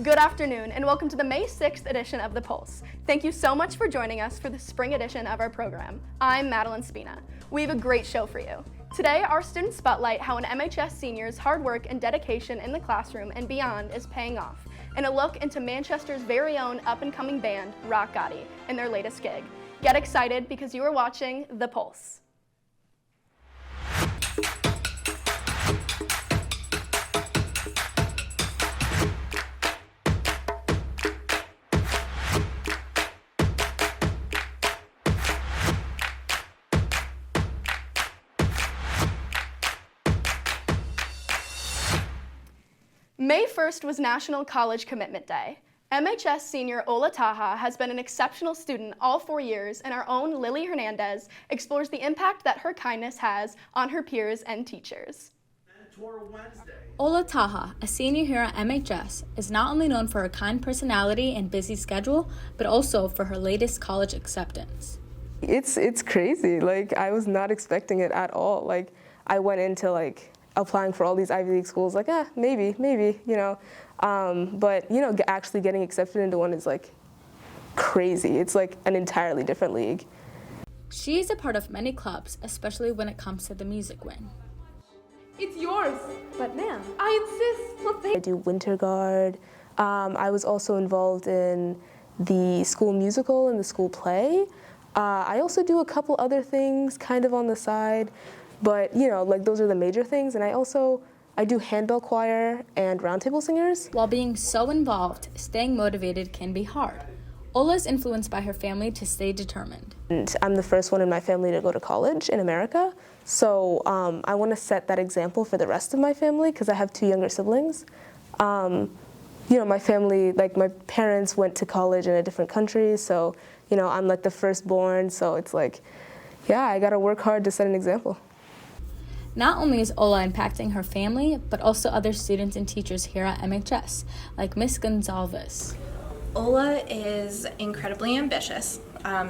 Good afternoon, and welcome to the May 6th edition of The Pulse. Thank you so much for joining us for the spring edition of our program. I'm Madeline Spina. We have a great show for you. Today, our students spotlight how an MHS senior's hard work and dedication in the classroom and beyond is paying off, and a look into Manchester's very own up-and-coming band, RockGati, and their latest gig. Get excited because you are watching The Pulse. May 1st was National College Commitment Day. MHS senior Ola Taha has been an exceptional student all 4 years, and our own Lily Hernandez explores the impact that her kindness has on her peers and teachers. Ola Taha, a senior here at MHS, is not only known for her kind personality and busy schedule, but also for her latest college acceptance. It's crazy. I was not expecting it at all. I went into applying for all these Ivy League schools, maybe, but actually getting accepted into one is crazy. It's an entirely different league. She is a part of many clubs, especially when it comes to the music wing. It's yours. But ma'am, I insist. Well, I do winter guard. I was also involved in the school musical and the school play. I also do a couple other things kind of on the side. But, those are the major things. And I do handbell choir and roundtable singers. While being so involved, staying motivated can be hard. Ola is influenced by her family to stay determined. And I'm the first one in my family to go to college in America. So I want to set that example for the rest of my family because I have 2 younger siblings. My family, my parents went to college in a different country. So, I'm the firstborn. So it's I got to work hard to set an example. Not only is Ola impacting her family, but also other students and teachers here at MHS, like Miss Gonzalez. Ola is incredibly ambitious.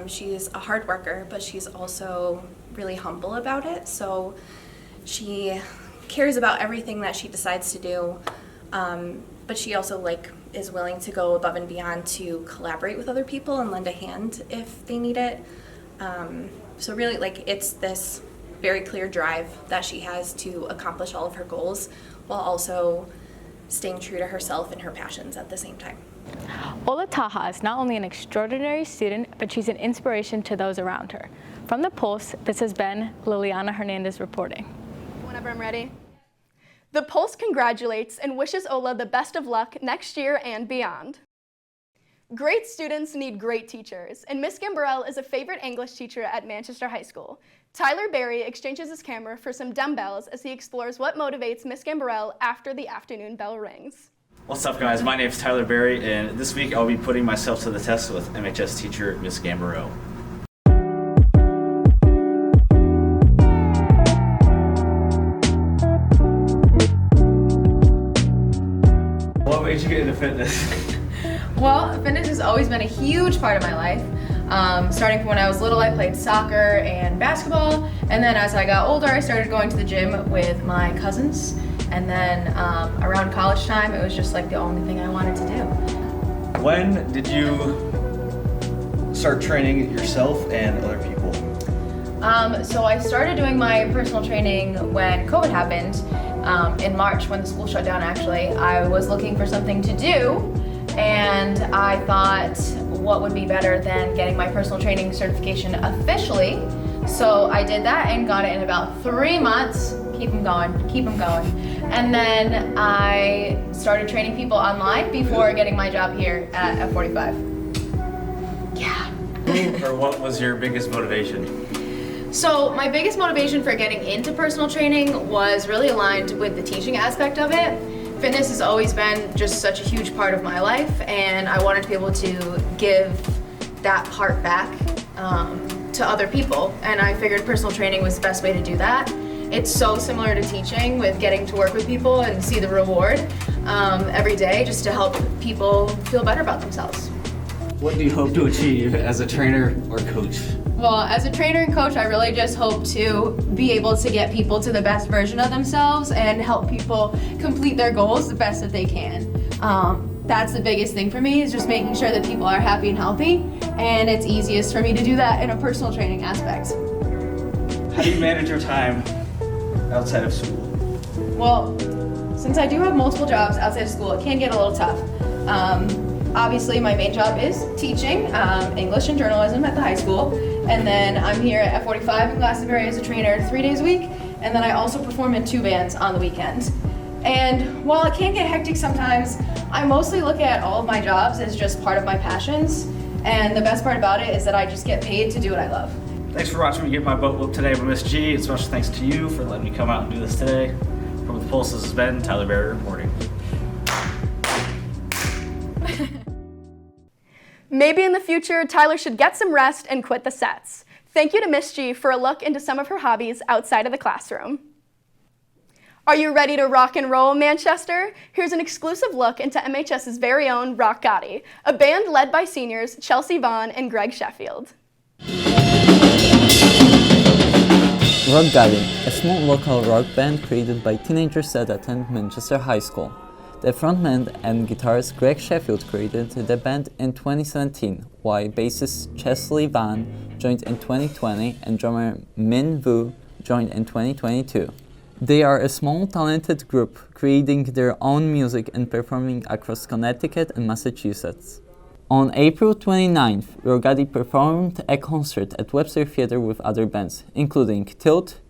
She's a hard worker, but she's also really humble about it. So she cares about everything that she decides to do, but she also is willing to go above and beyond to collaborate with other people and lend a hand if they need it. So really, it's this very clear drive that she has to accomplish all of her goals while also staying true to herself and her passions at the same time. Ola Taha is not only an extraordinary student, but she's an inspiration to those around her. From The Pulse, this has been Liliana Hernandez reporting. Whenever I'm ready. The Pulse congratulates and wishes Ola the best of luck next year and beyond. Great students need great teachers, and Miss Gambarel is a favorite English teacher at Manchester High School. Tyler Berry exchanges his camera for some dumbbells as he explores what motivates Miss Gambarel after the afternoon bell rings. What's up, guys? My name is Tyler Berry, and this week I'll be putting myself to the test with MHS teacher Miss Gambarel. What made you get into fitness? Well, fitness has always been a huge part of my life. Starting from when I was little, I played soccer and basketball, and then as I got older, I started going to the gym with my cousins, and then around college time, it was just the only thing I wanted to do. When did you start training yourself and other people? So I started doing my personal training when COVID happened, in March when the school shut down actually. I was looking for something to do, and I thought, what would be better than getting my personal training certification officially? So I did that and got it in about 3 months. Keep them going. And then I started training people online before getting my job here at F45. Yeah. Or what was your biggest motivation? So my biggest motivation for getting into personal training was really aligned with the teaching aspect of it. Fitness has always been just such a huge part of my life, and I wanted to be able to give that part back to other people, and I figured personal training was the best way to do that. It's so similar to teaching with getting to work with people and see the reward every day just to help people feel better about themselves. What do you hope to achieve as a trainer or coach? Well, as a trainer and coach, I really just hope to be able to get people to the best version of themselves and help people complete their goals the best that they can. That's the biggest thing for me, is just making sure that people are happy and healthy, and it's easiest for me to do that in a personal training aspect. How do you manage your time outside of school? Well, since I do have multiple jobs outside of school, it can get a little tough. Obviously, my main job is teaching English and journalism at the high school, and then I'm here at F45 in Glastonbury as a trainer 3 days a week, and then I also perform in 2 bands on the weekend. And while it can get hectic sometimes, I mostly look at all of my jobs as just part of my passions, and the best part about it is that I just get paid to do what I love. Thanks for watching me get my boat whooped today with Miss G. And special thanks to you for letting me come out and do this today. From the Pulse, this has been Tyler Berry reporting. Maybe in the future, Tyler should get some rest and quit the sets. Thank you to Miss G for a look into some of her hobbies outside of the classroom. Are you ready to rock and roll, Manchester? Here's an exclusive look into MHS's very own RockGati, a band led by seniors Chelsea Vaughn and Greg Sheffield. RockGati, a small local rock band created by teenagers that attend Manchester High School. The frontman and guitarist Greg Sheffield created the band in 2017, while bassist Chelsea Vaughn joined in 2020 and drummer Min Vu joined in 2022. They are a small, talented group creating their own music and performing across Connecticut and Massachusetts. On April 29th, RockGati performed a concert at Webster Theatre with other bands, including Tilt,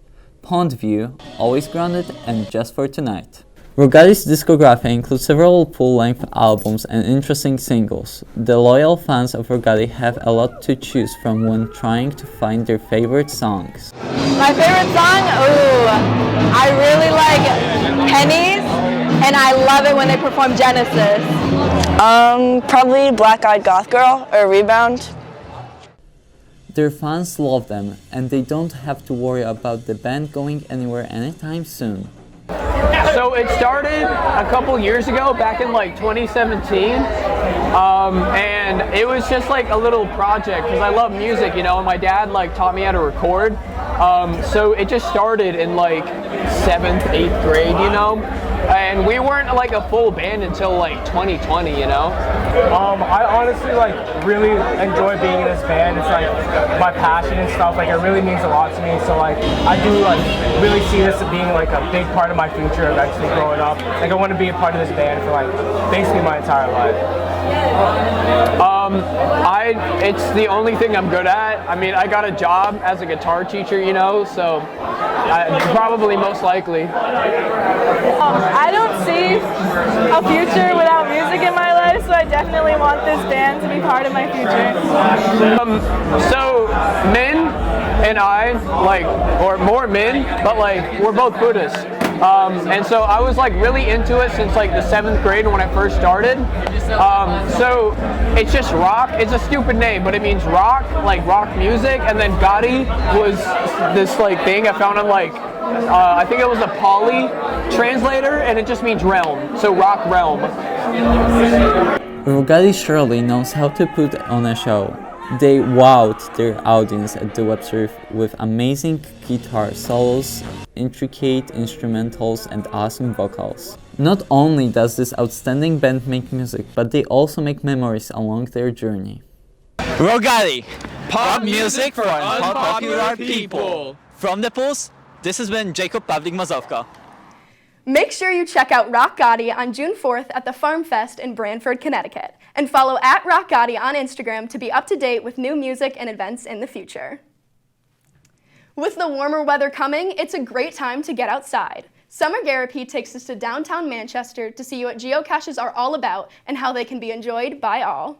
Pondview, Always Grounded, and Just for Tonight. RockGati's discography includes several full-length albums and interesting singles. The loyal fans of RockGati have a lot to choose from when trying to find their favorite songs. My favorite song? Ooh, I really like Pennies, and I love it when they perform Genesis. Probably Black Eyed Goth Girl or Rebound. Their fans love them, and they don't have to worry about the band going anywhere anytime soon. So it started a couple years ago, back in like 2017, and it was just like a little project because I love music, you know, and my dad like taught me how to record. So it just started in like 7th, 8th grade, you know, and we weren't like a full band until like 2020, you know. I honestly like really enjoy being in this band. It's like my passion and stuff. Like it really means a lot to me. So like I do like really see this as being like a big part of my future eventually growing up. Like I want to be a part of this band for like basically my entire life. It's the only thing I'm good at. I mean, I got a job as a guitar teacher, you know, so probably most likely. I don't see a future without music in my life, so I definitely want this band to be part of my future. So Min and I, like, or more Min, but like, we're both Buddhists. And so I was like really into it since like the 7th grade when I first started. So it's just rock. It's a stupid name, but it means rock, like rock music. And then Gati was this like thing I found on like, I think it was a Pali translator, and it just means realm. So rock realm. RockGati surely knows how to put on a show. They wowed their audience at the Webster with amazing guitar solos, intricate instrumentals, and awesome vocals. Not only does this outstanding band make music, but they also make memories along their journey. RockGati, pop music for unpopular people. From the Pulse, this has been Jakub Mazowko. Make sure you check out RockGati on June 4th at the Farm Fest in Branford, Connecticut, and follow @RockGati on Instagram to be up to date with new music and events in the future. With the warmer weather coming, it's a great time to get outside. Summer Garapi takes us to downtown Manchester to see what geocaches are all about and how they can be enjoyed by all.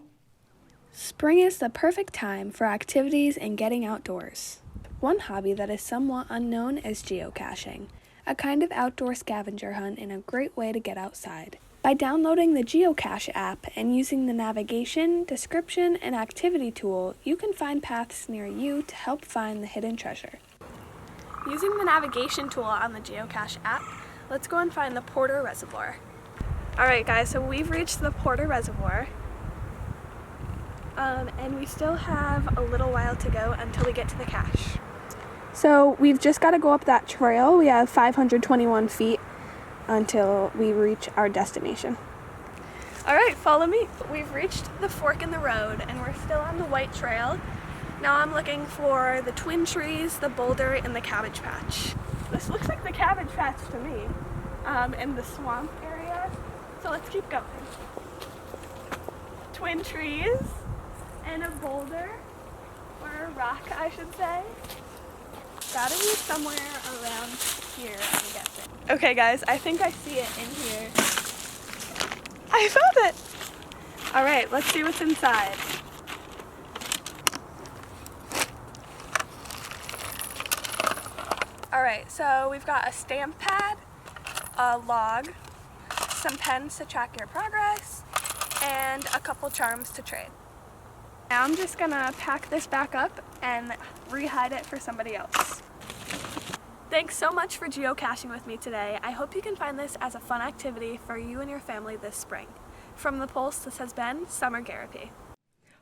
Spring is the perfect time for activities and getting outdoors. One hobby that is somewhat unknown is geocaching, a kind of outdoor scavenger hunt and a great way to get outside. By downloading the Geocache app and using the navigation, description, and activity tool, you can find paths near you to help find the hidden treasure. Using the navigation tool on the Geocache app, let's go and find the Porter Reservoir. Alright guys, so we've reached the Porter Reservoir, and we still have a little while to go until we get to the cache. So we've just got to go up that trail. We have 521 feet until we reach our destination. All right, follow me. We've reached the fork in the road and we're still on the white trail. Now I'm looking for the twin trees, the boulder, and the cabbage patch. This looks like the cabbage patch to me, in the swamp area. So let's keep going. Twin trees and a boulder, or a rock, I should say. Gotta be somewhere around here, I'm guessing. Okay guys, I think I see it in here. I found it! All right, let's see what's inside. All right, so we've got a stamp pad, a log, some pens to track your progress, and a couple charms to trade. Now I'm just gonna pack this back up and re-hide it for somebody else. Thanks so much for geocaching with me today. I hope you can find this as a fun activity for you and your family this spring. From The Pulse, this has been Summer Garapi.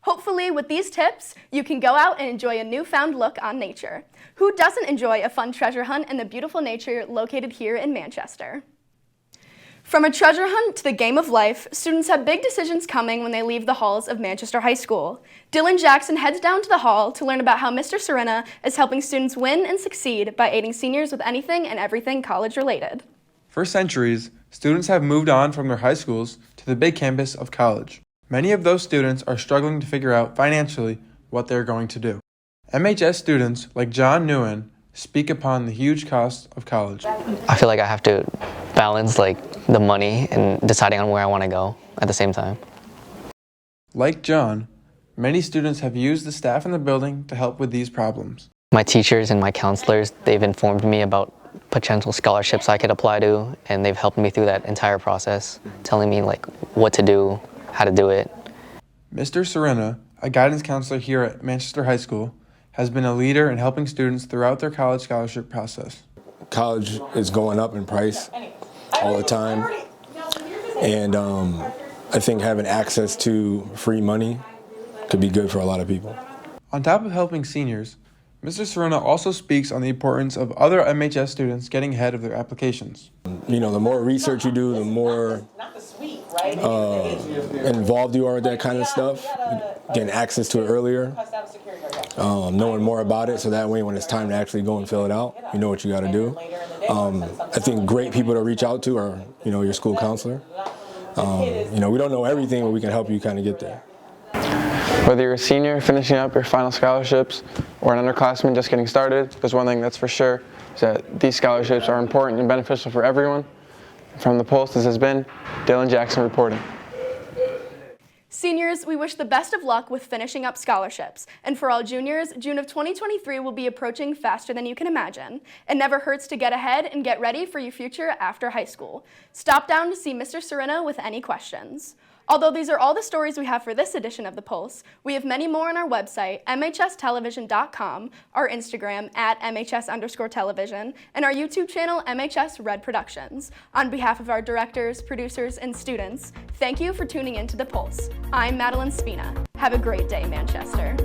Hopefully, with these tips, you can go out and enjoy a newfound look on nature. Who doesn't enjoy a fun treasure hunt in the beautiful nature located here in Manchester? From a treasure hunt to the game of life, students have big decisions coming when they leave the halls of Manchester High School. Dylan Jackson heads down to the hall to learn about how Mr. Serena is helping students win and succeed by aiding seniors with anything and everything college-related. For centuries, students have moved on from their high schools to the big campus of college. Many of those students are struggling to figure out financially what they're going to do. MHS students like John Nguyen speak upon the huge cost of college. I feel like I have to balance the money and deciding on where I want to go at the same time. Like John, many students have used the staff in the building to help with these problems. My teachers and my counselors, they've informed me about potential scholarships I could apply to, and they've helped me through that entire process, telling me what to do, how to do it. Mr. Serena, a guidance counselor here at Manchester High School, has been a leader in helping students throughout their college scholarship process. College is going up in price all the time, and I think having access to free money could be good for a lot of people. On top of helping seniors, Mr. Serena also speaks on the importance of other MHS students getting ahead of their applications. You know, the more research you do, the more involved you are with that kind of stuff, getting access to it earlier, knowing more about it, so that way when it's time to actually go and fill it out, you know what you got to do. I think great people to reach out to are, your school counselor. We don't know everything, but we can help you kind of get there. Whether you're a senior finishing up your final scholarships or an underclassman just getting started, there's one thing that's for sure, is that these scholarships are important and beneficial for everyone. From The Pulse, this has been Dylan Jackson reporting. Seniors, we wish the best of luck with finishing up scholarships. And for all juniors, June of 2023 will be approaching faster than you can imagine. It never hurts to get ahead and get ready for your future after high school. Stop down to see Mr. Serena with any questions. Although these are all the stories we have for this edition of The Pulse, we have many more on our website, mhstelevision.com, our Instagram @MHS_television, and our YouTube channel, MHS Red Productions. On behalf of our directors, producers, and students, thank you for tuning in to The Pulse. I'm Madeline Spina. Have a great day, Manchester.